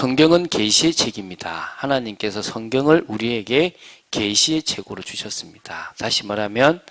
성경은 계시의 책입니다. 하나님께서 성경을 우리에게 계시의 책으로 주셨습니다. 다시 말하면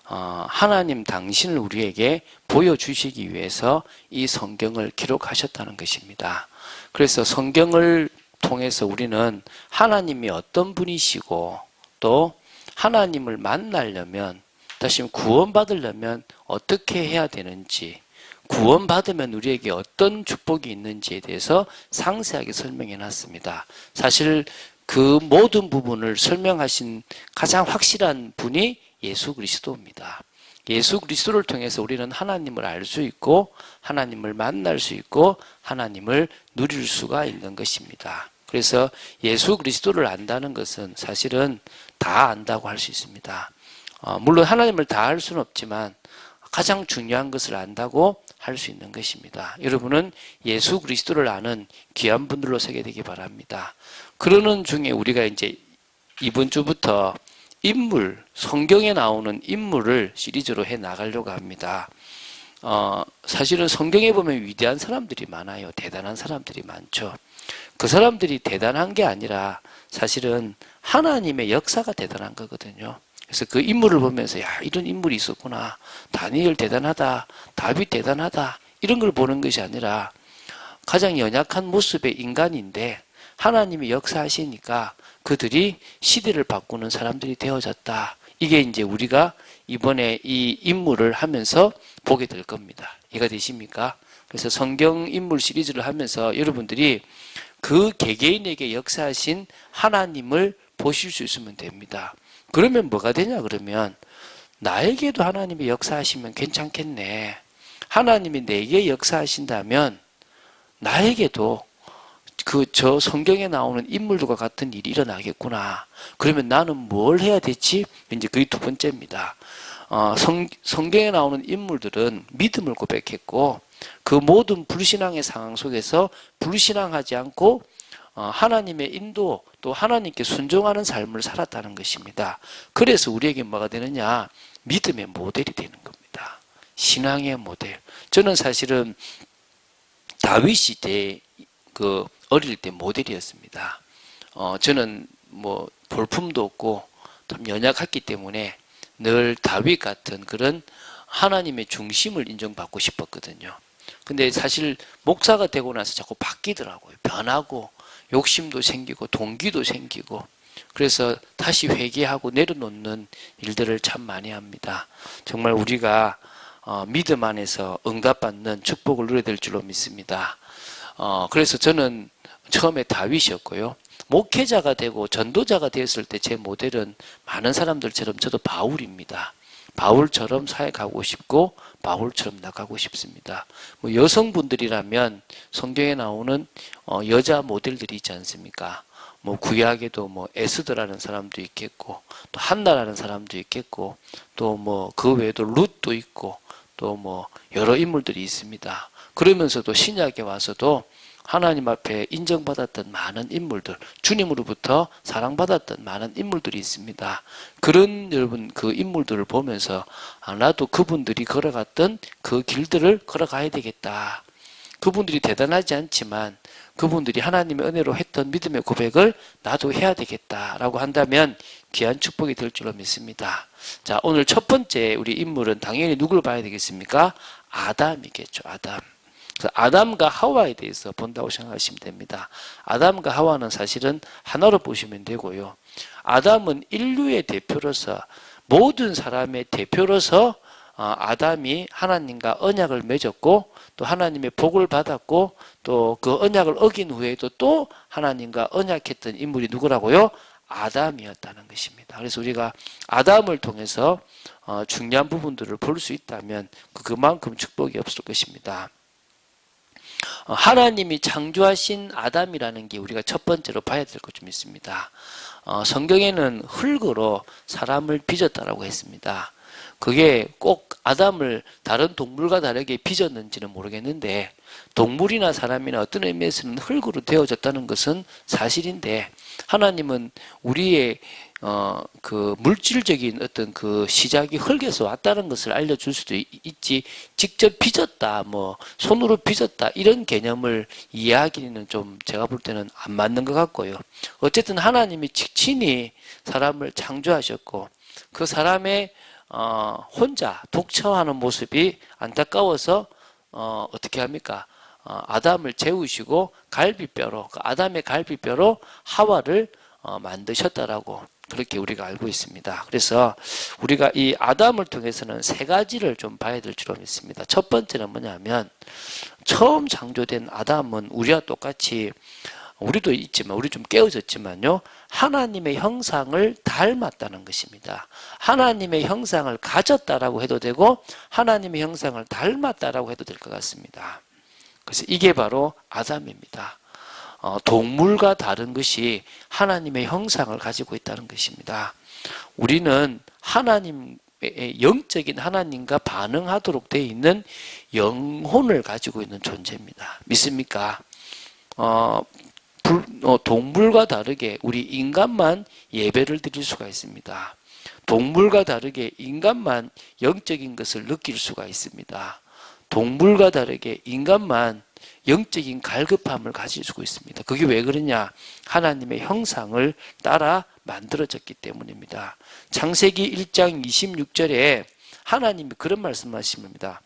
하나님 당신을 우리에게 보여주시기 위해서 이 성경을 기록하셨다는 것입니다. 그래서 성경을 통해서 우리는 하나님이 어떤 분이시고 또 하나님을 만나려면, 다시 구원받으려면 어떻게 해야 되는지, 구원받으면 우리에게 어떤 축복이 있는지에 대해서 상세하게 설명해 놨습니다. 사실 그 모든 부분을 설명하신 가장 확실한 분이 예수 그리스도입니다. 예수 그리스도를 통해서 우리는 하나님을 알 수 있고 하나님을 만날 수 있고 하나님을 누릴 수가 있는 것입니다. 그래서 예수 그리스도를 안다는 것은 사실은 다 안다고 할 수 있습니다. 물론 하나님을 다 알 수는 없지만 가장 중요한 것을 안다고 할 수 있는 것입니다. 여러분은 예수 그리스도를 아는 귀한 분들로 서게 되기 바랍니다. 그러는 중에 우리가 이제 이번 주부터 인물, 성경에 나오는 인물을 시리즈로 해 나가려고 합니다. 사실은 성경에 보면 위대한 사람들이 많아요. 대단한 사람들이 많죠. 그 사람들이 대단한 게 아니라 사실은 하나님의 역사가 대단한 거거든요. 그래서 그 인물을 보면서 야, 이런 인물이 있었구나. 다니엘 대단하다. 다윗 대단하다. 이런 걸 보는 것이 아니라 가장 연약한 모습의 인간인데 하나님이 역사하시니까 그들이 시대를 바꾸는 사람들이 되어졌다. 이게 이제 우리가 이번에 이 인물을 하면서 보게 될 겁니다. 이해가 되십니까? 그래서 성경 인물 시리즈를 하면서 여러분들이 그 개개인에게 역사하신 하나님을 보실 수 있으면 됩니다. 그러면 뭐가 되냐 그러면 나에게도 하나님이 역사하시면 괜찮겠네. 하나님이 내게 역사하신다면 나에게도 저 성경에 나오는 인물들과 같은 일이 일어나겠구나. 그러면 나는 뭘 해야 되지? 이제 그게 두 번째입니다. 성경에 나오는 인물들은 믿음을 고백했고 그 모든 불신앙의 상황 속에서 불신앙하지 않고 하나님의 인도 또 하나님께 순종하는 삶을 살았다는 것입니다. 그래서 우리에게 뭐가 되느냐? 믿음의 모델이 되는 겁니다. 신앙의 모델. 저는 사실은 다윗이 어릴 때 모델이었습니다. 저는 뭐 볼품도 없고 좀 연약했기 때문에 늘 다윗 같은 그런 하나님의 중심을 인정받고 싶었거든요. 근데 사실 목사가 되고 나서 자꾸 바뀌더라고요. 변하고 욕심도 생기고 동기도 생기고 그래서 다시 회개하고 내려놓는 일들을 참 많이 합니다. 정말 우리가 믿음 안에서 응답받는 축복을 누려야 될 줄로 믿습니다. 그래서 저는 처음에 다윗이었고요. 목회자가 되고 전도자가 되었을 때 제 모델은 많은 사람들처럼 저도 바울입니다. 바울처럼 사역하고 싶고 바울처럼 나가고 싶습니다. 뭐 여성분들이라면 성경에 나오는 여자 모델들이 있지 않습니까? 뭐 구약에도 뭐 에스더라는 사람도 있겠고 또 한나라는 사람도 있겠고 또 뭐 그 외에도 룻도 있고 또 뭐 여러 인물들이 있습니다. 그러면서도 신약에 와서도 하나님 앞에 인정받았던 많은 인물들, 주님으로부터 사랑받았던 많은 인물들이 있습니다. 그런 여러분 그 인물들을 보면서 나도 그분들이 걸어갔던 그 길들을 걸어가야 되겠다. 그분들이 대단하지 않지만 그분들이 하나님의 은혜로 했던 믿음의 고백을 나도 해야 되겠다라고 한다면 귀한 축복이 될 줄로 믿습니다. 자, 오늘 첫 번째 우리 인물은 당연히 누구를 봐야 되겠습니까? 아담이겠죠. 아담. 아담과 하와에 대해서 본다고 생각하시면 됩니다. 아담과 하와는 사실은 하나로 보시면 되고요. 아담은 인류의 대표로서 모든 사람의 대표로서 아담이 하나님과 언약을 맺었고 또 하나님의 복을 받았고 또 그 언약을 어긴 후에도 또 하나님과 언약했던 인물이 누구라고요? 아담이었다는 것입니다. 그래서 우리가 아담을 통해서 중요한 부분들을 볼 수 있다면 그만큼 축복이 없을 것입니다. 하나님이 창조하신 아담이라는 게 우리가 첫 번째로 봐야 될 것 좀 있습니다. 성경에는 흙으로 사람을 빚었다라고 했습니다. 그게 꼭 아담을 다른 동물과 다르게 빚었는지는 모르겠는데 동물이나 사람이나 어떤 의미에서는 흙으로 되어졌다는 것은 사실인데 하나님은 우리의 그 물질적인 어떤 그 시작이 흙에서 왔다는 것을 알려줄 수도 있지 직접 빚었다 뭐 손으로 빚었다 이런 개념을 이해하기는 좀 제가 볼 때는 안 맞는 것 같고요. 어쨌든 하나님이 친히 사람을 창조하셨고 그 사람의 혼자 독처하는 모습이 안타까워서 어떻게 합니까? 아담을 재우시고 갈비뼈로 그 아담의 갈비뼈로 하와를 만드셨다라고 그렇게 우리가 알고 있습니다. 그래서 우리가 이 아담을 통해서는 세 가지를 좀 봐야 될 줄로 믿습니다. 첫 번째는 뭐냐면 처음 창조된 아담은 우리와 똑같이 우리도 있지만 우리 좀 깨어졌지만요 하나님의 형상을 닮았다는 것입니다. 하나님의 형상을 가졌다라고 해도 되고 하나님의 형상을 닮았다라고 해도 될 것 같습니다. 그래서 이게 바로 아담입니다. 동물과 다른 것이 하나님의 형상을 가지고 있다는 것입니다. 우리는 하나님의 영적인 하나님과 반응하도록 되어 있는 영혼을 가지고 있는 존재입니다. 믿습니까? 동물과 다르게 우리 인간만 예배를 드릴 수가 있습니다. 동물과 다르게 인간만 영적인 것을 느낄 수가 있습니다. 동물과 다르게 인간만 영적인 갈급함을 가질 수가 있습니다. 그게 왜 그러냐? 하나님의 형상을 따라 만들어졌기 때문입니다. 창세기 1장 26절에 하나님이 그런 말씀하십니다.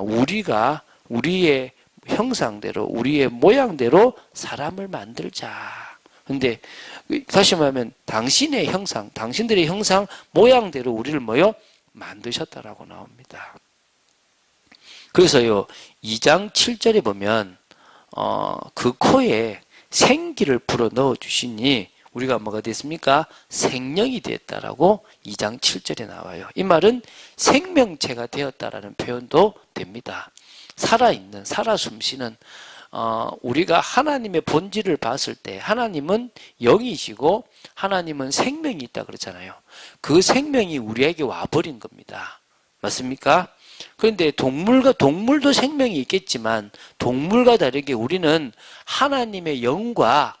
우리가 우리의 형상대로 우리의 모양대로 사람을 만들자. 근데 다시 말하면 당신의 형상, 당신들의 형상 모양대로 우리를 뭐요? 만드셨다라고 나옵니다. 그래서요 2장 7절에 보면 그 코에 생기를 불어 넣어 주시니 우리가 뭐가 됐습니까? 생명이 되었다라고 2장 7절에 나와요. 이 말은 생명체가 되었다라는 표현도 됩니다. 살아있는, 살아 숨쉬는 우리가 하나님의 본질을 봤을 때 하나님은 영이시고 하나님은 생명이 있다 그러잖아요. 그 생명이 우리에게 와버린 겁니다. 맞습니까? 그런데 동물도 생명이 있겠지만 동물과 다르게 우리는 하나님의 영과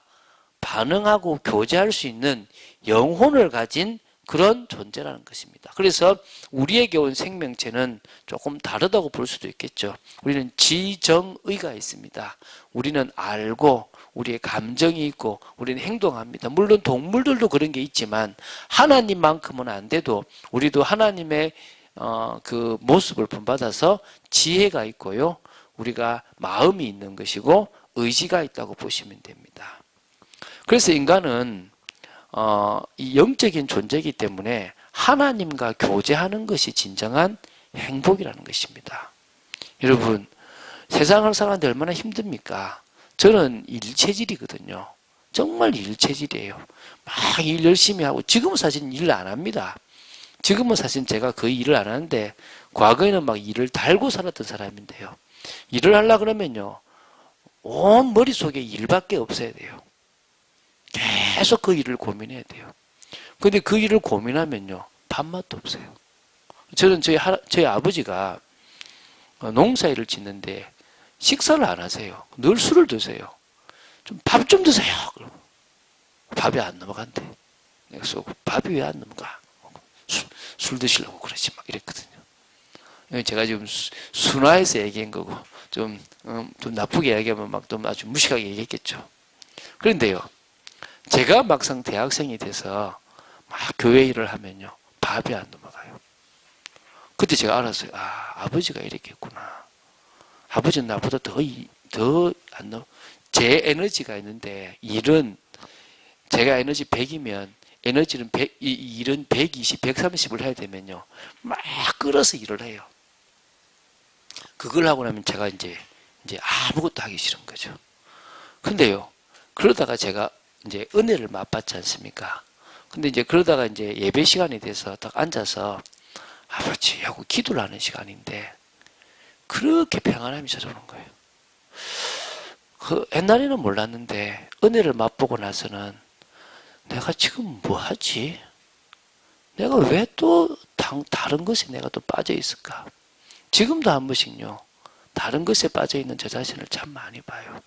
반응하고 교제할 수 있는 영혼을 가진 그런 존재라는 것입니다. 그래서 우리에게 온 생명체는 조금 다르다고 볼 수도 있겠죠. 우리는 지정의가 있습니다. 우리는 알고 우리의 감정이 있고 우리는 행동합니다. 물론 동물들도 그런 게 있지만 하나님만큼은 안 돼도 우리도 하나님의 그 모습을 본받아서 지혜가 있고요. 우리가 마음이 있는 것이고 의지가 있다고 보시면 됩니다. 그래서 인간은 이 영적인 존재이기 때문에 하나님과 교제하는 것이 진정한 행복이라는 것입니다. 여러분 세상을 사는데 얼마나 힘듭니까? 저는 일체질이거든요. 정말 일체질이에요. 막 일 열심히 하고 지금은 사실 일 안 합니다. 지금은 사실 제가 거의 일을 안 하는데 과거에는 막 일을 달고 살았던 사람인데요. 일을 하려고 그러면요. 온 머릿속에 일밖에 없어야 돼요. 계속 그 일을 고민해야 돼요. 근데 그 일을 고민하면요. 밥맛도 없어요. 저는 저희 아버지가 농사일을 짓는데 식사를 안 하세요. 늘 술을 드세요. 밥 좀 드세요. 그러면 밥이 안 넘어간대. 그래서 밥이 왜 안 넘어가? 술 드시려고 그러지 막 이랬거든요. 제가 지금 순화해서 얘기한 거고 좀 나쁘게 얘기하면 막 좀 아주 무식하게 얘기했겠죠. 그런데요. 제가 막상 대학생이 돼서 막 교회 일을 하면요. 밥이 안 넘어가요. 그때 제가 알았어요. 아버지가 이렇게 했구나. 아버지는 나보다 더 안 넘어. 제 에너지가 있는데 일은 제가 에너지 100이면 에너지는 일은 120, 130을 해야 되면요. 막 끌어서 일을 해요. 그걸 하고 나면 제가 이제 아무것도 하기 싫은 거죠. 근데요. 그러다가 제가 이제 은혜를 맛봤지 않습니까? 근데 이제 그러다가 이제 예배 시간이 돼서 딱 앉아서 아버지 하고 기도를 하는 시간인데 그렇게 평안함이 찾아오는 거예요. 옛날에는 몰랐는데 은혜를 맛보고 나서는 내가 지금 뭐 하지? 내가 왜 또 다른 것에 내가 또 빠져 있을까? 지금도 한 번씩요, 다른 것에 빠져 있는 저 자신을 참 많이 봐요.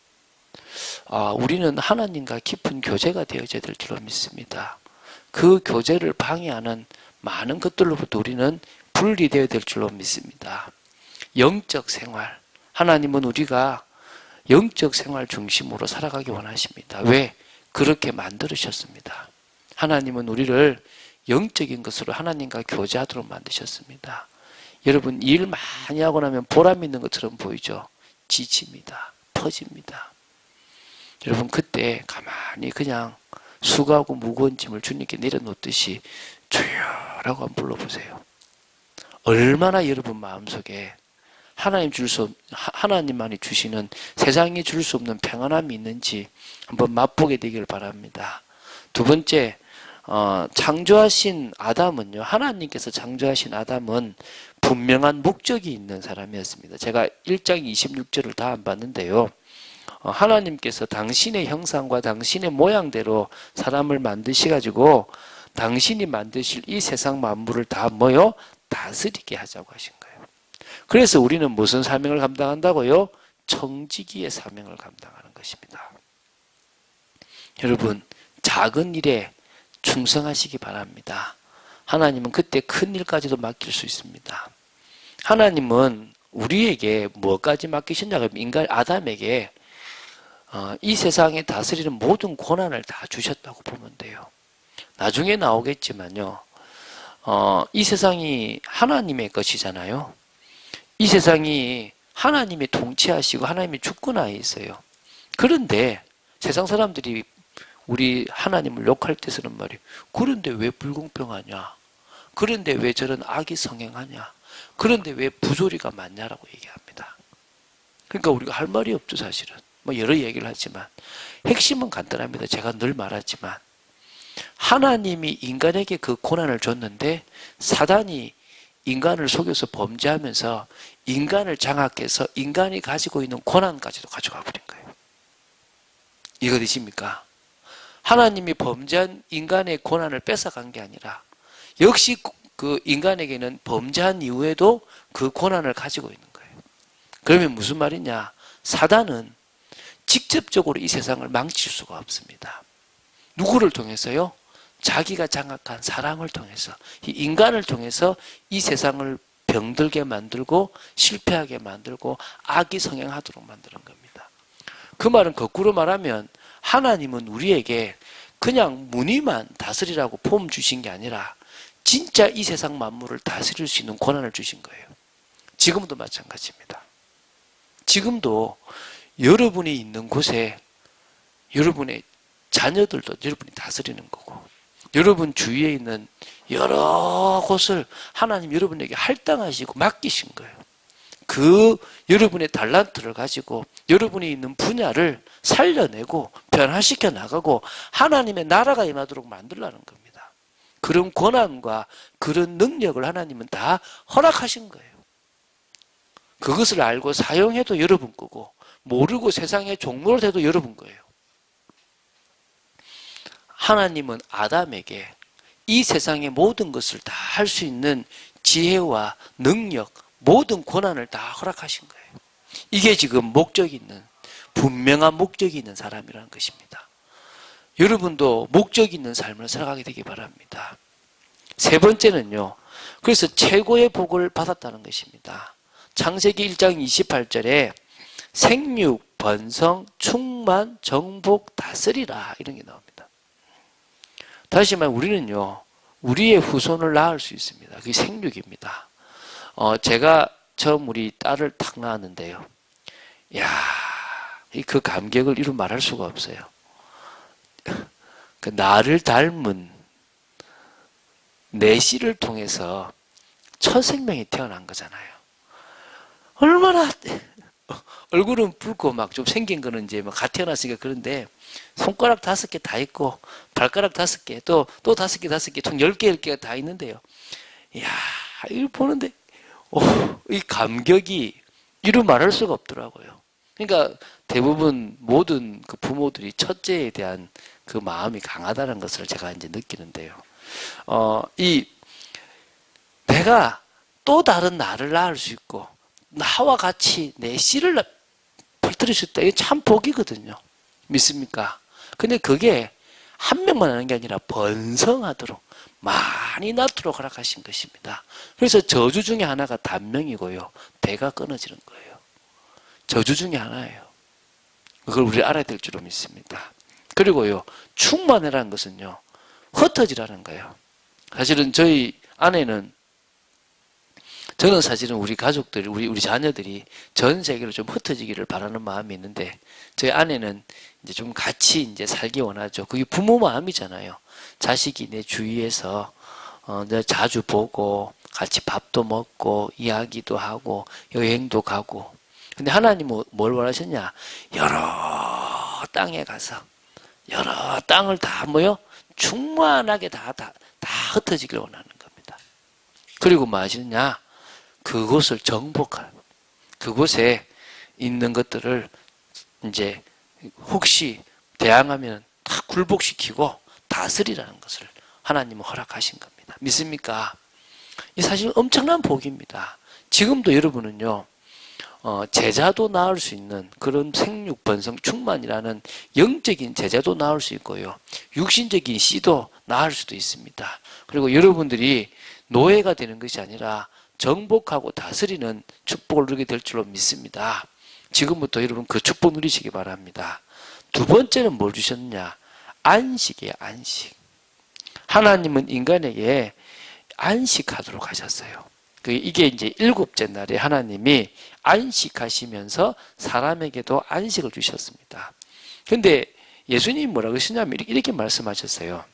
우리는 하나님과 깊은 교제가 되어져야 될 줄로 믿습니다. 그 교제를 방해하는 많은 것들로부터 우리는 분리되어야 될 줄로 믿습니다. 영적 생활, 하나님은 우리가 영적 생활 중심으로 살아가기 원하십니다. 왜? 그렇게 만들으셨습니다. 하나님은 우리를 영적인 것으로 하나님과 교제하도록 만드셨습니다. 여러분, 일 많이 하고 나면 보람 있는 것처럼 보이죠? 지칩니다. 퍼집니다. 여러분, 그때 가만히 그냥 수고하고 무거운 짐을 주님께 내려놓듯이 주여라고 한번 불러보세요. 얼마나 여러분 마음속에 하나님만이 주시는, 세상이 줄 수 없는 평안함이 있는지 한번 맛보게 되기를 바랍니다. 두 번째, 창조하신 아담은요, 하나님께서 창조하신 아담은 분명한 목적이 있는 사람이었습니다. 제가 1장 26절을 다 안 봤는데요. 하나님께서 당신의 형상과 당신의 모양대로 사람을 만드셔가지고 당신이 만드실 이 세상 만물을 다 다스리게 하자고 하신 거예요. 그래서 우리는 무슨 사명을 감당한다고요? 청지기의 사명을 감당하는 것입니다. 여러분, 작은 일에 충성하시기 바랍니다. 하나님은 그때 큰 일까지도 맡길 수 있습니다. 하나님은 우리에게 뭐까지 맡기셨냐고 하면 인간 아담에게 이 세상에 다스리는 모든 권한을 다 주셨다고 보면 돼요. 나중에 나오겠지만요, 이 세상이 하나님의 것이잖아요. 이 세상이 하나님이 통치하시고 하나님이 주권하에 있어요. 그런데 세상 사람들이 우리 하나님을 욕할 때 쓰는 말이, 그런데 왜 불공평하냐? 그런데 왜 저런 악이 성행하냐? 그런데 왜 부조리가 많냐라고 얘기합니다. 그러니까 우리가 할 말이 없죠, 사실은. 여러 얘기를 하지만 핵심은 간단합니다. 제가 늘 말하지만 하나님이 인간에게 그 고난을 줬는데 사단이 인간을 속여서 범죄하면서 인간을 장악해서 인간이 가지고 있는 고난까지도 가져가 버린 거예요. 이해되십니까? 하나님이 범죄한 인간의 고난을 뺏어간 게 아니라 역시 그 인간에게는 범죄한 이후에도 그 고난을 가지고 있는 거예요. 그러면 무슨 말이냐? 사단은 직접적으로 이 세상을 망칠 수가 없습니다. 누구를 통해서요? 자기가 장악한 사랑을 통해서, 이 인간을 통해서 이 세상을 병들게 만들고 실패하게 만들고 악이 성행하도록 만드는 겁니다. 그 말은 거꾸로 말하면 하나님은 우리에게 그냥 무늬만 다스리라고 폼 주신 게 아니라 진짜 이 세상 만물을 다스릴 수 있는 권한을 주신 거예요. 지금도 마찬가지입니다. 지금도 여러분이 있는 곳에 여러분의 자녀들도 여러분이 다스리는 거고, 여러분 주위에 있는 여러 곳을 하나님 여러분에게 할당하시고 맡기신 거예요. 그 여러분의 달란트를 가지고 여러분이 있는 분야를 살려내고 변화시켜 나가고 하나님의 나라가 임하도록 만들라는 겁니다. 그런 권한과 그런 능력을 하나님은 다 허락하신 거예요. 그것을 알고 사용해도 여러분 거고 모르고 세상에 종로를 해도 여러분 거예요. 하나님은 아담에게 이 세상의 모든 것을 다 할 수 있는 지혜와 능력, 모든 권한을 다 허락하신 거예요. 이게 지금 목적이 있는, 분명한 목적이 있는 사람이라는 것입니다. 여러분도 목적이 있는 삶을 살아가게 되기 바랍니다. 세 번째는요, 그래서 최고의 복을 받았다는 것입니다. 창세기 1장 28절에 생육, 번성, 충만, 정복, 다스리라 이런 게 나옵니다. 다시 말해 우리는요, 우리의 후손을 낳을 수 있습니다. 그게 생육입니다. 제가 처음 우리 딸을 탁 낳았는데요. 그 감격을 이루 말할 수가 없어요. 그 나를 닮은 내 씨를 통해서 첫 생명이 태어난 거잖아요. 얼마나 얼굴은 붉고 막 좀 생긴 거는 이제 막 갓 태어났으니까 그런데 손가락 5개 다 있고 발가락 5개 또 5개 총 10개 10개가 다 있는데요. 이야, 이걸 보는데 이 감격이 이루 말할 수가 없더라고요. 그러니까 대부분 모든 그 부모들이 첫째에 대한 그 마음이 강하다는 것을 제가 이제 느끼는데요. 이 내가 또 다른 나를 낳을 수 있고 나와 같이 내 씨를 퍼뜨릴 수 있다. 이게 참 복이거든요. 믿습니까? 근데 그게 한 명만 하는 게 아니라 번성하도록 많이 낳도록 허락하신 것입니다. 그래서 저주 중에 하나가 단명이고요. 배가 끊어지는 거예요. 저주 중에 하나예요. 그걸 우리 알아야 될 줄로 믿습니다. 그리고요, 충만이라는 것은요, 흩어지라는 거예요. 사실은 저희 아내는, 저는 사실은 우리 가족들, 우리 자녀들이 전 세계로 좀 흩어지기를 바라는 마음이 있는데, 저희 아내는 이제 좀 같이 이제 살기 원하죠. 그게 부모 마음이잖아요. 자식이 내 주위에서, 내가 자주 보고, 같이 밥도 먹고, 이야기도 하고, 여행도 가고. 근데 하나님은 뭘 원하셨냐? 여러 땅에 가서, 여러 땅을 다 충만하게 다 흩어지길 원하는 겁니다. 그리고 뭐 하시느냐? 그곳을 정복하고, 그곳에 있는 것들을 이제 혹시 대항하면 다 굴복시키고 다스리라는 것을 하나님은 허락하신 겁니다. 믿습니까? 이 사실 엄청난 복입니다. 지금도 여러분은요, 제자도 낳을 수 있는 그런 생육 번성 충만이라는 영적인 제자도 낳을 수 있고요. 육신적인 씨도 낳을 수도 있습니다. 그리고 여러분들이 노예가 되는 것이 아니라 정복하고 다스리는 축복을 누리게 될 줄로 믿습니다. 지금부터 여러분 그 축복 누리시기 바랍니다. 두 번째는 뭘 주셨느냐? 안식이에요, 안식. 하나님은 인간에게 안식하도록 하셨어요. 이게 이제 7째 날에 하나님이 안식하시면서 사람에게도 안식을 주셨습니다. 근데 예수님이 뭐라고 하시냐면 이렇게 말씀하셨어요.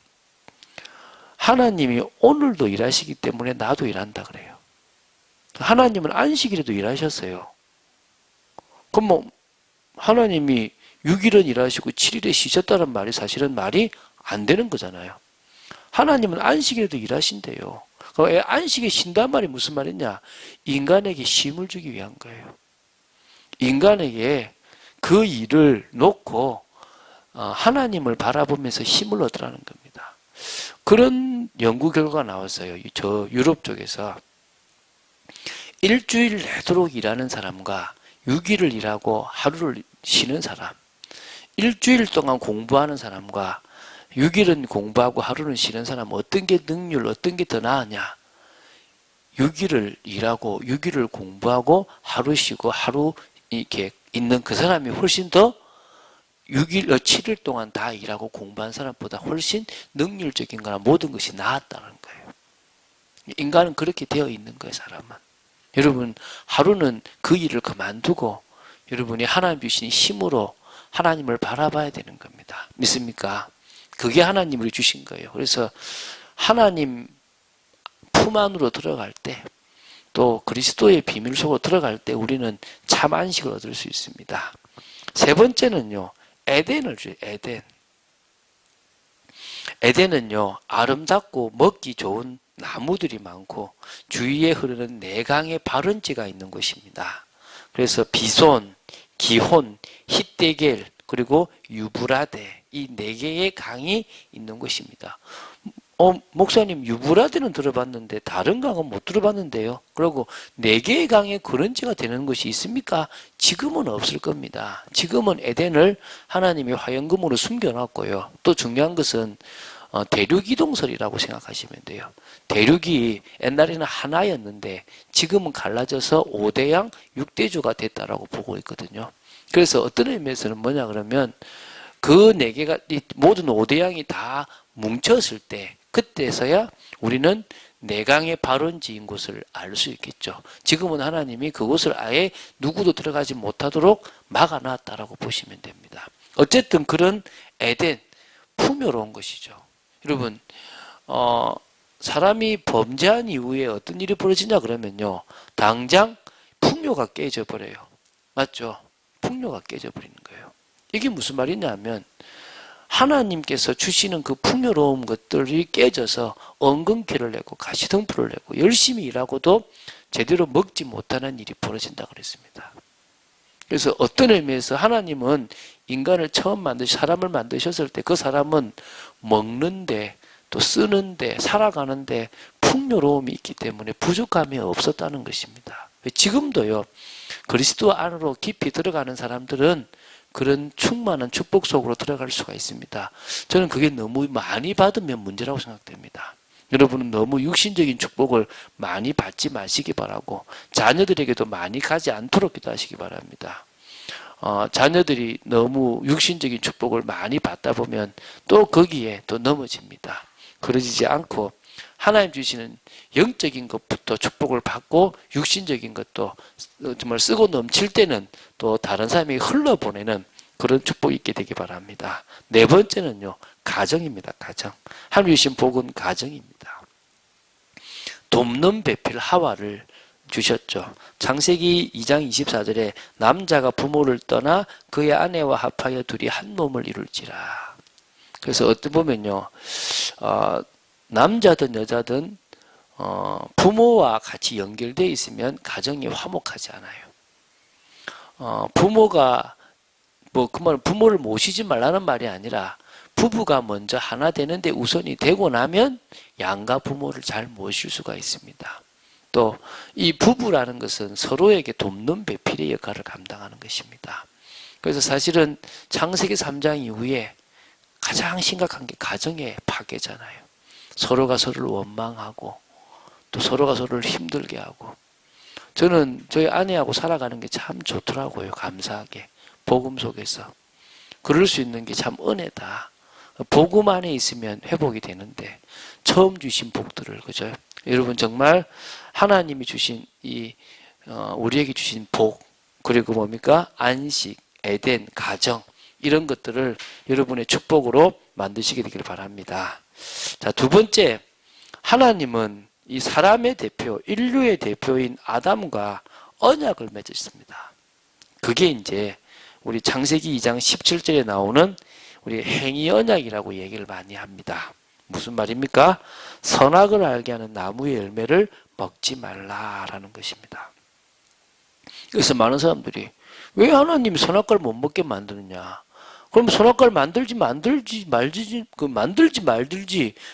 하나님이 오늘도 일하시기 때문에 나도 일한다 그래요. 하나님은 안식일에도 일하셨어요. 그럼 뭐 하나님이 6일은 일하시고 7일에 쉬셨다는 말이 사실은 말이 안 되는 거잖아요. 하나님은 안식일에도 일하신대요. 안식에 쉰단 말이 무슨 말이냐? 인간에게 쉼을 주기 위한 거예요. 인간에게 그 일을 놓고 하나님을 바라보면서 힘을 얻으라는 겁니다. 그런 연구 결과가 나왔어요. 저 유럽 쪽에서 일주일 내도록 일하는 사람과 6일을 일하고 하루를 쉬는 사람, 일주일 동안 공부하는 사람과 6일은 공부하고 하루는 쉬는 사람, 어떤 게 능률, 어떤 게 더 나으냐? 6일을 일하고 6일을 공부하고 하루 쉬고 하루 이렇게 있는 그 사람이 훨씬 더 6일, 7일 동안 다 일하고 공부한 사람보다 훨씬 능률적인 거나 모든 것이 나았다는 거예요. 인간은 그렇게 되어 있는 거예요, 사람은. 여러분, 하루는 그 일을 그만두고 여러분이 하나님 주신 힘으로 하나님을 바라봐야 되는 겁니다. 믿습니까? 그게 하나님으로 주신 거예요. 그래서 하나님 품 안으로 들어갈 때, 또 그리스도의 비밀 속으로 들어갈 때 우리는 참 안식을 얻을 수 있습니다. 세 번째는요, 에덴을 줘요. 에덴. 에덴은요, 아름답고 먹기 좋은 나무들이 많고 주위에 흐르는 네 강의 발원지가 있는 곳입니다. 그래서 비손, 기혼, 히데겔, 그리고 유브라데, 이 네 개의 강이 있는 곳입니다. 목사님, 유브라데는 들어봤는데 다른 강은 못 들어봤는데요. 그리고 네 개의 강에 그런지가 되는 것이 있습니까? 지금은 없을 겁니다. 지금은 에덴을 하나님이 화영금으로 숨겨놨고요. 또 중요한 것은 대륙이동설이라고 생각하시면 돼요. 대륙이 옛날에는 하나였는데 지금은 갈라져서 5대양 6대주가 됐다라고 보고 있거든요. 그래서 어떤 의미에서는 뭐냐 그러면 그 네 개가 모든 5대양이 다 뭉쳤을 때 그때서야 우리는 내강의 발원지인 곳을 알 수 있겠죠. 지금은 하나님이 그곳을 아예 누구도 들어가지 못하도록 막아놨다라고 보시면 됩니다. 어쨌든 그런 에덴, 풍요로운 것이죠. 여러분, 사람이 범죄한 이후에 어떤 일이 벌어지냐 그러면요, 당장 풍요가 깨져버려요. 맞죠? 풍요가 깨져버리는 거예요. 이게 무슨 말이냐면 하나님께서 주시는 그 풍요로운 것들이 깨져서 엉겅퀴를 내고 가시덤불을 내고 열심히 일하고도 제대로 먹지 못하는 일이 벌어진다 그랬습니다. 그래서 어떤 의미에서 하나님은 인간을 처음 사람을 만드셨을 때 그 사람은 먹는데 또 쓰는데 살아가는데 풍요로움이 있기 때문에 부족함이 없었다는 것입니다. 지금도요, 그리스도 안으로 깊이 들어가는 사람들은 그런 충만한 축복 속으로 들어갈 수가 있습니다. 저는 그게 너무 많이 받으면 문제라고 생각됩니다. 여러분은 너무 육신적인 축복을 많이 받지 마시기 바라고 자녀들에게도 많이 가지 않도록 기도하시기 바랍니다. 자녀들이 너무 육신적인 축복을 많이 받다 보면 또 거기에 또 넘어집니다. 그러지 않고 하나님 주시는 영적인 것부터 축복을 받고 육신적인 것도 정말 쓰고 넘칠 때는 또 다른 사람에게 흘러보내는 그런 축복이 있게 되기 바랍니다. 네 번째는요, 가정입니다. 가정. 하나님 주신 복은 가정입니다. 돕는 배필 하와를 주셨죠. 창세기 2장 24절에 남자가 부모를 떠나 그의 아내와 합하여 둘이 한 몸을 이룰지라. 그래서 어떻게 보면요, 남자든 여자든 부모와 같이 연결되어 있으면 가정이 화목하지 않아요. 부모가 그 말은 부모를 모시지 말라는 말이 아니라 부부가 먼저 하나 되는데 우선이 되고 나면 양가 부모를 잘 모실 수가 있습니다. 또 이 부부라는 것은 서로에게 돕는 배필의 역할을 감당하는 것입니다. 그래서 사실은 창세기 3장 이후에 가장 심각한 게 가정의 파괴잖아요. 서로가 서로를 원망하고 또 서로가 서로를 힘들게 하고. 저는 저희 아내하고 살아가는 게 참 좋더라고요. 감사하게. 복음 속에서. 그럴 수 있는 게 참 은혜다. 복음 안에 있으면 회복이 되는데 처음 주신 복들을, 그죠? 여러분 정말 하나님이 주신 우리에게 주신 복, 그리고 뭡니까? 안식, 에덴, 가정, 이런 것들을 여러분의 축복으로 만드시게 되기를 바랍니다. 자, 두 번째, 하나님은 이 사람의 대표, 인류의 대표인 아담과 언약을 맺으셨습니다. 그게 이제 우리 창세기 2장 17절에 나오는 우리 행위 언약이라고 얘기를 많이 합니다. 무슨 말입니까? 선악을 알게 하는 나무의 열매를 먹지 말라라는 것입니다. 그래서 많은 사람들이 왜 하나님이 선악과를 못 먹게 만드느냐? 그럼 선악과를 만들지 말든지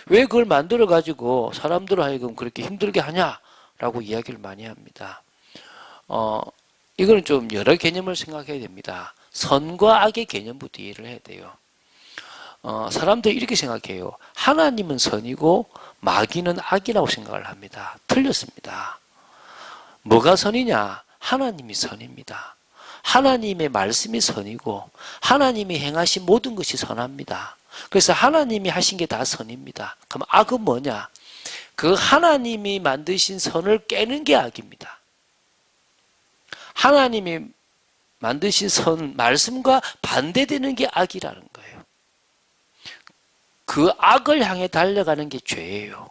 왜 그걸 만들어 가지고 사람들 하여금 그렇게 힘들게 하냐라고 이야기를 많이 합니다. 이거는 좀 여러 개념을 생각해야 됩니다. 선과 악의 개념부터 이해를 해야 돼요. 사람들이 이렇게 생각해요. 하나님은 선이고 마귀는 악이라고 생각을 합니다. 틀렸습니다. 뭐가 선이냐? 하나님이 선입니다. 하나님의 말씀이 선이고 하나님이 행하신 모든 것이 선합니다. 그래서 하나님이 하신 게 다 선입니다. 그럼 악은 뭐냐? 그 하나님이 만드신 선을 깨는 게 악입니다. 하나님이 만드신 선, 말씀과 반대되는 게 악이라는 거예요. 그 악을 향해 달려가는 게 죄예요.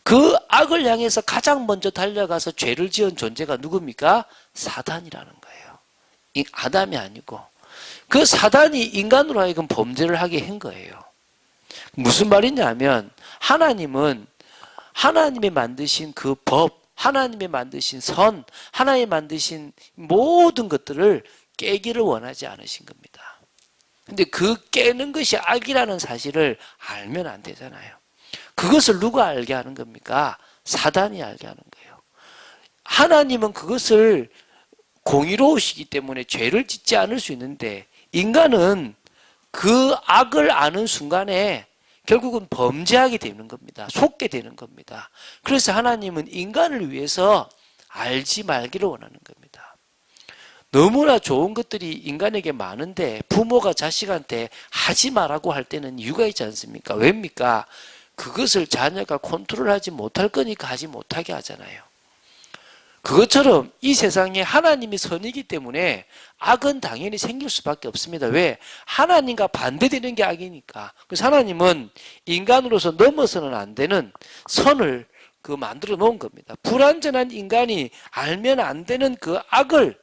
그 악을 향해서 가장 먼저 달려가서 죄를 지은 존재가 누굽니까? 사단이라는 거예요. 아담이 아니고. 그 사단이 인간으로 하여금 범죄를 하게 한 거예요. 무슨 말이냐면 하나님은 하나님이 만드신 그 법, 하나님이 만드신 선, 하나님이 만드신 모든 것들을 깨기를 원하지 않으신 겁니다. 근데 그 깨는 것이 악이라는 사실을 알면 안 되잖아요. 그것을 누가 알게 하는 겁니까? 사단이 알게 하는 거예요. 하나님은 그것을 공의로우시기 때문에 죄를 짓지 않을 수 있는데 인간은 그 악을 아는 순간에 결국은 범죄하게 되는 겁니다. 속게 되는 겁니다. 그래서 하나님은 인간을 위해서 알지 말기를 원하는 겁니다. 너무나 좋은 것들이 인간에게 많은데 부모가 자식한테 하지 말라고 할 때는 이유가 있지 않습니까? 왜입니까? 그것을 자녀가 컨트롤하지 못할 거니까 하지 못하게 하잖아요. 그것처럼 이 세상에 하나님이 선이기 때문에 악은 당연히 생길 수밖에 없습니다. 왜? 하나님과 반대되는 게 악이니까. 그래서 하나님은 인간으로서 넘어서는 안 되는 선을 만들어 놓은 겁니다. 불완전한 인간이 알면 안 되는 그 악을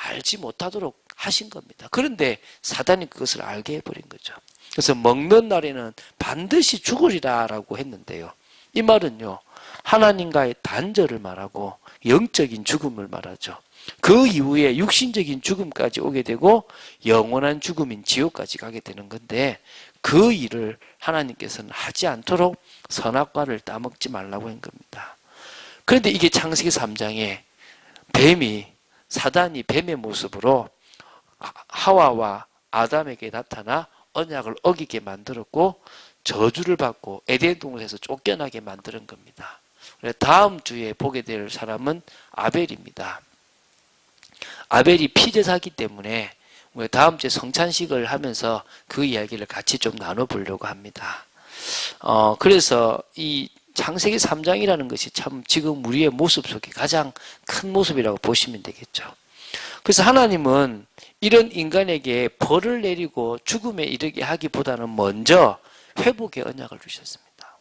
알지 못하도록 하신 겁니다. 그런데 사단이 그것을 알게 해버린 거죠. 그래서 먹는 날에는 반드시 죽으리라라고 했는데요. 이 말은요, 하나님과의 단절을 말하고 영적인 죽음을 말하죠. 그 이후에 육신적인 죽음까지 오게 되고 영원한 죽음인 지옥까지 가게 되는 건데 그 일을 하나님께서는 하지 않도록 선악과를 따먹지 말라고 한 겁니다. 그런데 이게 창세기 3장에 사단이 뱀의 모습으로 하와와 아담에게 나타나 언약을 어기게 만들었고 저주를 받고 에덴 동산에서 쫓겨나게 만드는 겁니다. 다음 주에 보게 될 사람은 아벨입니다. 아벨이 피제사기 때문에 다음 주에 성찬식을 하면서 그 이야기를 같이 좀 나눠보려고 합니다. 그래서 이 창세기 3장이라는 것이 참 지금 우리의 모습 속에 가장 큰 모습이라고 보시면 되겠죠. 그래서 하나님은 이런 인간에게 벌을 내리고 죽음에 이르게 하기보다는 먼저 회복의 언약을 주셨습니다.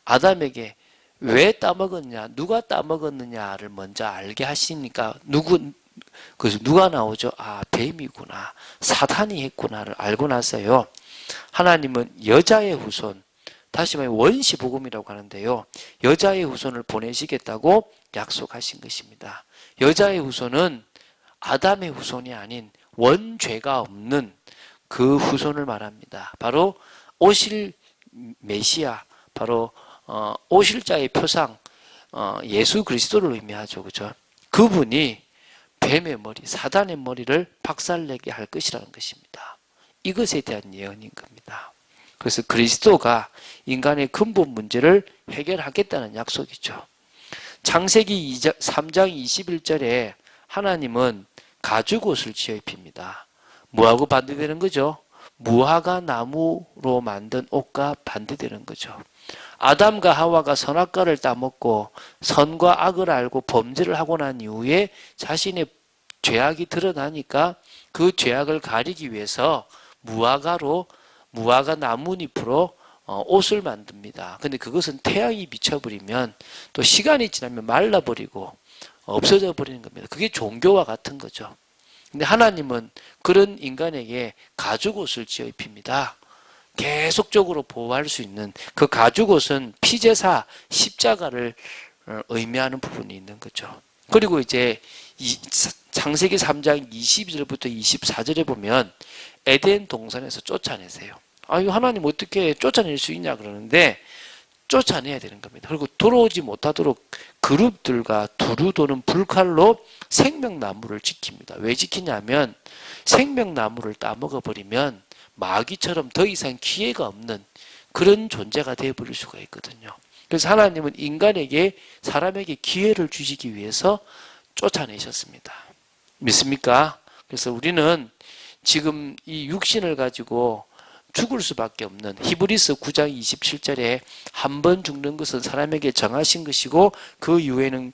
아담에게 왜 따먹었냐, 누가 따먹었느냐를 먼저 알게 하시니까 그래서 누가 나오죠? 아, 뱀이구나, 사탄이 했구나를 알고 나서요, 하나님은 여자의 후손, 다시 말해 원시복음이라고 하는데요, 여자의 후손을 보내시겠다고 약속하신 것입니다. 여자의 후손은 아담의 후손이 아닌 원죄가 없는 그 후손을 말합니다. 바로 오실 메시아, 바로 오실 자의 표상, 예수 그리스도를 의미하죠. 그죠? 그분이 뱀의 머리, 사단의 머리를 박살내게 할 것이라는 것입니다. 이것에 대한 예언인 겁니다. 그래서 그리스도가 인간의 근본 문제를 해결하겠다는 약속이죠. 창세기 3장 21절에 하나님은 가죽옷을 지어 입힙니다. 뭐하고 반대되는 거죠? 무화과 나무로 만든 옷과 반대되는 거죠. 아담과 하와가 선악과를 따먹고 선과 악을 알고 범죄를 하고 난 이후에 자신의 죄악이 드러나니까 그 죄악을 가리기 위해서 무화과 나뭇잎으로 옷을 만듭니다. 근데 그것은 태양이 비춰버리면 또 시간이 지나면 말라버리고 없어져 버리는 겁니다. 그게 종교와 같은 거죠. 근데 하나님은 그런 인간에게 가죽옷을 지어 입힙니다. 계속적으로 보호할 수 있는 그 가죽옷은 피제사 십자가를 의미하는 부분이 있는 거죠. 그리고 이제 창세기 3장 22절부터 24절에 보면 에덴 동산에서 쫓아내세요. 아유, 하나님 어떻게 쫓아낼 수 있냐 그러는데 쫓아내야 되는 겁니다. 그리고 돌아오지 못하도록 그룹들과 두루 도는 불칼로 생명나무를 지킵니다. 왜 지키냐면 생명나무를 따먹어버리면 마귀처럼 더 이상 기회가 없는 그런 존재가 되어버릴 수가 있거든요. 그래서 하나님은 인간에게, 사람에게 기회를 주시기 위해서 쫓아내셨습니다. 믿습니까? 그래서 우리는 지금 이 육신을 가지고 죽을 수밖에 없는, 히브리서 9장 27절에 한 번 죽는 것은 사람에게 정하신 것이고 그 이후에는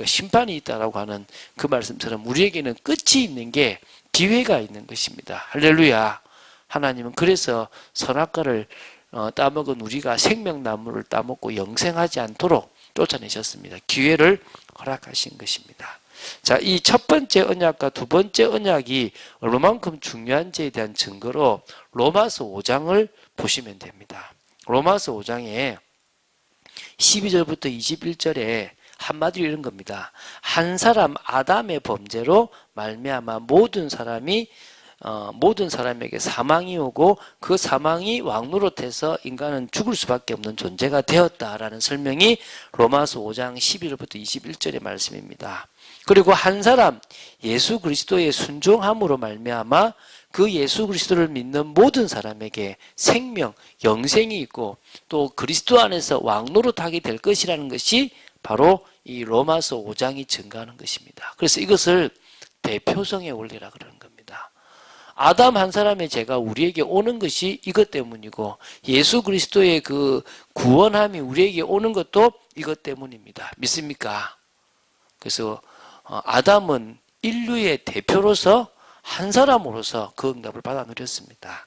심판이 있다라고 하는 그 말씀처럼 우리에게는 끝이 있는 게 기회가 있는 것입니다. 할렐루야. 하나님은 그래서 선악과를 따먹은 우리가 생명나무를 따먹고 영생하지 않도록 쫓아내셨습니다. 기회를 허락하신 것입니다. 자, 이 첫 번째 언약과 두 번째 언약이 얼마만큼 중요한지에 대한 증거로 로마서 5장을 보시면 됩니다. 로마서 5장에 12절부터 21절에 한마디로 이런 겁니다. 한 사람 아담의 범죄로 말미암아 모든 사람에게 사망이 오고 그 사망이 왕노릇해서 인간은 죽을 수밖에 없는 존재가 되었다라는 설명이 로마서 5장 11절부터 21절의 말씀입니다. 그리고 한 사람 예수 그리스도의 순종함으로 말미암아 그 예수 그리스도를 믿는 모든 사람에게 생명, 영생이 있고 또 그리스도 안에서 왕노릇하게 될 것이라는 것이 바로 이 로마서 5장이 증거하는 것입니다. 그래서 이것을 대표성의 원리라 그러는 겁니다. 아담 한 사람의 죄가 우리에게 오는 것이 이것 때문이고 예수 그리스도의 그 구원함이 우리에게 오는 것도 이것 때문입니다. 믿습니까? 그래서 아담은 인류의 대표로서 한 사람으로서 그 응답을 받아 누렸습니다.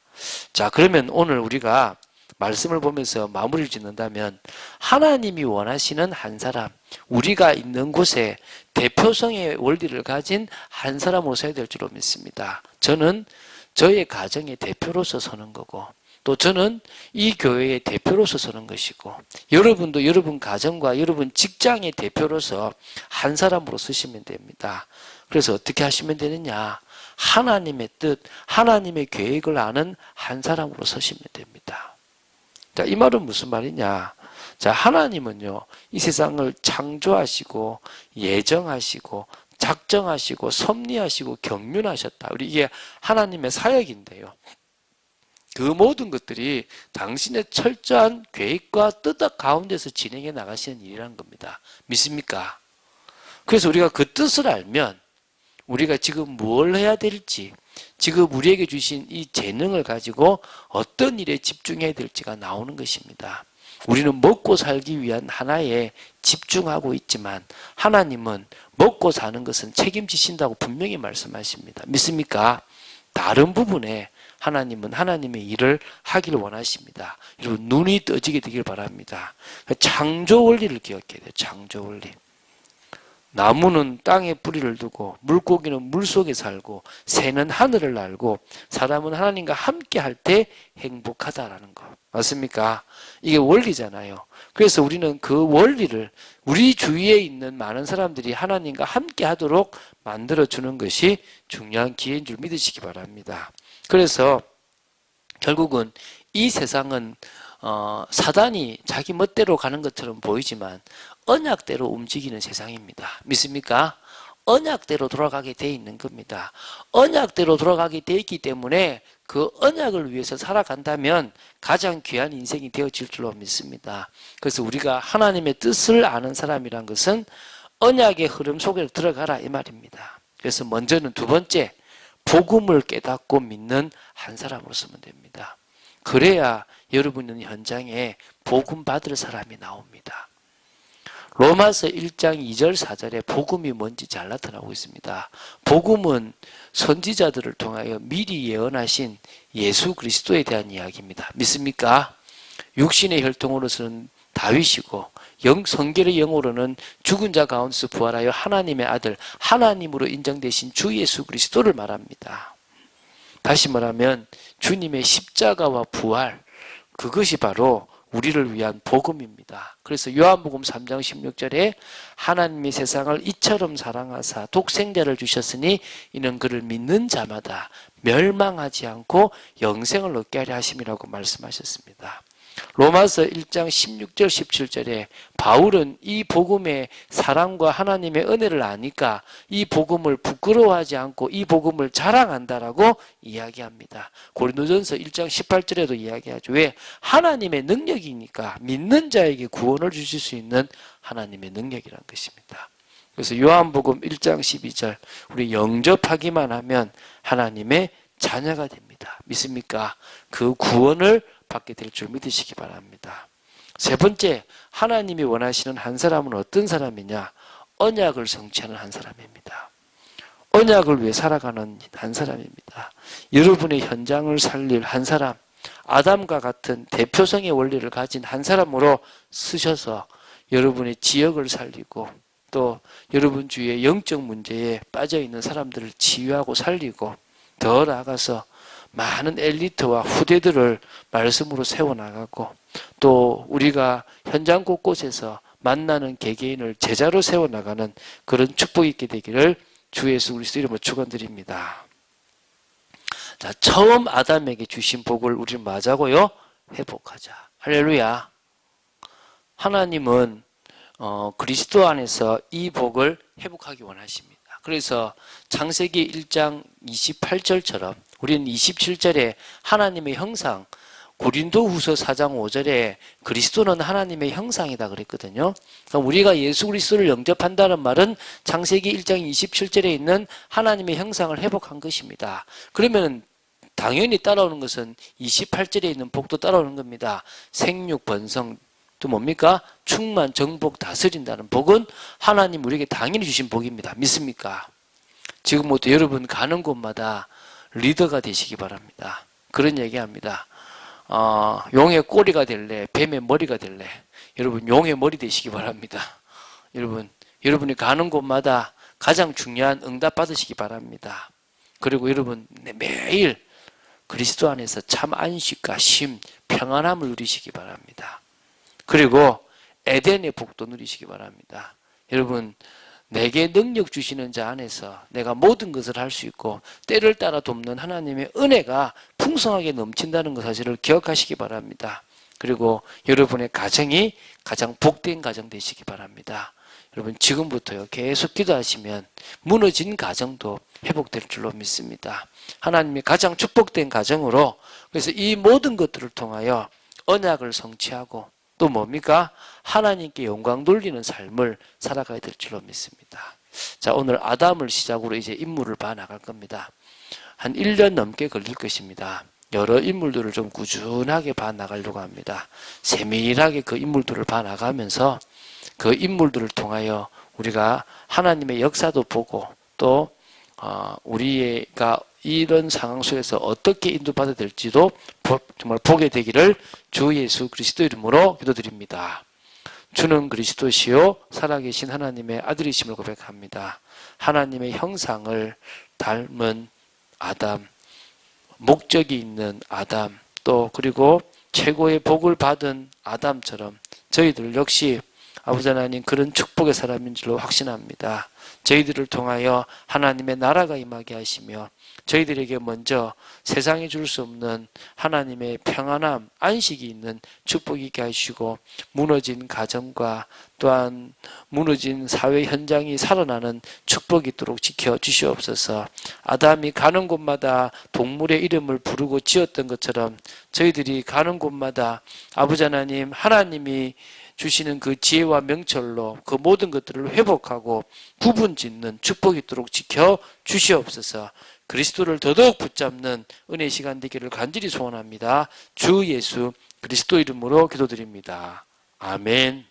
자, 그러면 오늘 우리가 말씀을 보면서 마무리를 짓는다면 하나님이 원하시는 한 사람, 우리가 있는 곳에 대표성의 원리를 가진 한 사람으로 서야 될 줄로 믿습니다. 저는 저의 가정의 대표로서 서는 거고 또 저는 이 교회의 대표로서 서는 것이고 여러분도 여러분 가정과 여러분 직장의 대표로서 한 사람으로 서시면 됩니다. 그래서 어떻게 하시면 되느냐? 하나님의 뜻, 하나님의 계획을 아는 한 사람으로 서시면 됩니다. 자, 이 말은 무슨 말이냐? 자, 하나님은요, 이 세상을 창조하시고 예정하시고 작정하시고 섭리하시고 경륜하셨다. 우리 이게 하나님의 사역인데요. 그 모든 것들이 당신의 철저한 계획과 뜻 가운데서 진행해 나가시는 일이라는 겁니다. 믿습니까? 그래서 우리가 그 뜻을 알면 우리가 지금 뭘 해야 될지, 지금 우리에게 주신 이 재능을 가지고 어떤 일에 집중해야 될지가 나오는 것입니다. 우리는 먹고 살기 위한 하나에 집중하고 있지만 하나님은 먹고 사는 것은 책임지신다고 분명히 말씀하십니다. 믿습니까? 다른 부분에 하나님은 하나님의 일을 하기를 원하십니다. 여러분 눈이 떠지게 되길 바랍니다. 창조 원리를 기억해야 돼요. 창조 원리. 나무는 땅에 뿌리를 두고 물고기는 물속에 살고 새는 하늘을 날고 사람은 하나님과 함께 할 때 행복하다라는 거. 맞습니까? 이게 원리잖아요. 그래서 우리는 그 원리를 우리 주위에 있는 많은 사람들이 하나님과 함께 하도록 만들어주는 것이 중요한 기회인 줄 믿으시기 바랍니다. 그래서 결국은 이 세상은 사단이 자기 멋대로 가는 것처럼 보이지만 언약대로 움직이는 세상입니다. 믿습니까? 언약대로 돌아가게 돼 있는 겁니다. 언약대로 돌아가게 돼 있기 때문에 그 언약을 위해서 살아간다면 가장 귀한 인생이 되어질 줄로 믿습니다. 그래서 우리가 하나님의 뜻을 아는 사람이란 것은 언약의 흐름 속에 들어가라 이 말입니다. 그래서 먼저는 두 번째, 복음을 깨닫고 믿는 한 사람으로 서면 됩니다. 그래야 여러분은 현장에 복음 받을 사람이 나옵니다. 로마서 1장 2절 4절에 복음이 뭔지 잘 나타나고 있습니다. 복음은 선지자들을 통하여 미리 예언하신 예수 그리스도에 대한 이야기입니다. 믿습니까? 육신의 혈통으로서는 다윗이고 성결의 영으로는 죽은 자 가운데서 부활하여 하나님의 아들, 하나님으로 인정되신 주 예수 그리스도를 말합니다. 다시 말하면 주님의 십자가와 부활, 그것이 바로 우리를 위한 복음입니다. 그래서 요한복음 3장 16절에 하나님이 세상을 이처럼 사랑하사 독생자를 주셨으니 이는 그를 믿는 자마다 멸망하지 않고 영생을 얻게 하려 하심이라고 말씀하셨습니다. 로마서 1장 16절 17절에 바울은 이 복음의 사랑과 하나님의 은혜를 아니까 이 복음을 부끄러워하지 않고 이 복음을 자랑한다라고 이야기합니다. 고린도전서 1장 18절에도 이야기하죠. 왜? 하나님의 능력이니까 믿는 자에게 구원을 주실 수 있는 하나님의 능력이라는 것입니다. 그래서 요한복음 1장 12절 우리 영접하기만 하면 하나님의 자녀가 됩니다. 믿습니까? 그 구원을 받게 될 줄 믿으시기 바랍니다. 세 번째, 하나님이 원하시는 한 사람은 어떤 사람이냐? 언약을 성취하는 한 사람입니다. 언약을 위해 살아가는 한 사람입니다. 여러분의 현장을 살릴 한 사람, 아담과 같은 대표성의 원리를 가진 한 사람으로 쓰셔서 여러분의 지역을 살리고 또 여러분 주위의 영적 문제에 빠져있는 사람들을 치유하고 살리고 더 나아가서 많은 엘리트와 후대들을 말씀으로 세워나가고 또 우리가 현장 곳곳에서 만나는 개개인을 제자로 세워나가는 그런 축복이 있게 되기를 주 예수 그리스도 이름으로 축원드립니다. 자, 처음 아담에게 주신 복을 우리는 뭐하자고요? 회복하자. 할렐루야. 하나님은 그리스도 안에서 이 복을 회복하기 원하십니다. 그래서 창세기 1장 28절처럼 우리는 27절에 하나님의 형상, 고린도후서 4장 5절에 그리스도는 하나님의 형상이다 그랬거든요. 그럼 우리가 예수 그리스도를 영접한다는 말은 창세기 1장 27절에 있는 하나님의 형상을 회복한 것입니다. 그러면 당연히 따라오는 것은 28절에 있는 복도 따라오는 겁니다. 생육, 번성, 또 뭡니까? 충만, 정복, 다스린다는 복은 하나님 우리에게 당연히 주신 복입니다. 믿습니까? 지금부터 여러분 가는 곳마다 리더가 되시기 바랍니다. 그런 얘기합니다. 용의 꼬리가 될래? 뱀의 머리가 될래? 여러분 용의 머리 되시기 바랍니다. 여러분이 가는 곳마다 가장 중요한 응답 받으시기 바랍니다. 그리고 여러분 매일 그리스도 안에서 참 안식과 쉼, 평안함을 누리시기 바랍니다. 그리고 에덴의 복도 누리시기 바랍니다. 여러분, 내게 능력 주시는 자 안에서 내가 모든 것을 할 수 있고 때를 따라 돕는 하나님의 은혜가 풍성하게 넘친다는 것 사실을 기억하시기 바랍니다. 그리고 여러분의 가정이 가장 복된 가정 되시기 바랍니다. 여러분, 지금부터요 계속 기도하시면 무너진 가정도 회복될 줄로 믿습니다. 하나님이 가장 축복된 가정으로, 그래서 이 모든 것들을 통하여 언약을 성취하고 또 뭡니까? 하나님께 영광 돌리는 삶을 살아가야 될 줄로 믿습니다. 자, 오늘 아담을 시작으로 이제 인물을 봐 나갈 겁니다. 한 1년 넘게 걸릴 것입니다. 여러 인물들을 좀 꾸준하게 봐 나가려고 합니다. 세밀하게 그 인물들을 봐 나가면서 그 인물들을 통하여 우리가 하나님의 역사도 보고 또 우리가 이런 상황 속에서 어떻게 인도받아야 될지도 정말 보게 되기를 주 예수 그리스도 이름으로 기도드립니다. 주는 그리스도시요 살아계신 하나님의 아들이심을 고백합니다. 하나님의 형상을 닮은 아담, 목적이 있는 아담, 또 그리고 최고의 복을 받은 아담처럼 저희들 역시 아버지 하나님 그런 축복의 사람인 줄로 확신합니다. 저희들을 통하여 하나님의 나라가 임하게 하시며 저희들에게 먼저 세상이 줄 수 없는 하나님의 평안함, 안식이 있는 축복이 있게 하시고 무너진 가정과 또한 무너진 사회 현장이 살아나는 축복이 있도록 지켜주시옵소서. 아담이 가는 곳마다 동물의 이름을 부르고 지었던 것처럼 저희들이 가는 곳마다 아버지 하나님, 하나님이 주시는 그 지혜와 명철로 그 모든 것들을 회복하고 구분 짓는 축복이 있도록 지켜 주시옵소서. 그리스도를 더더욱 붙잡는 은혜의 시간 되기를 간절히 소원합니다. 주 예수 그리스도 이름으로 기도드립니다. 아멘.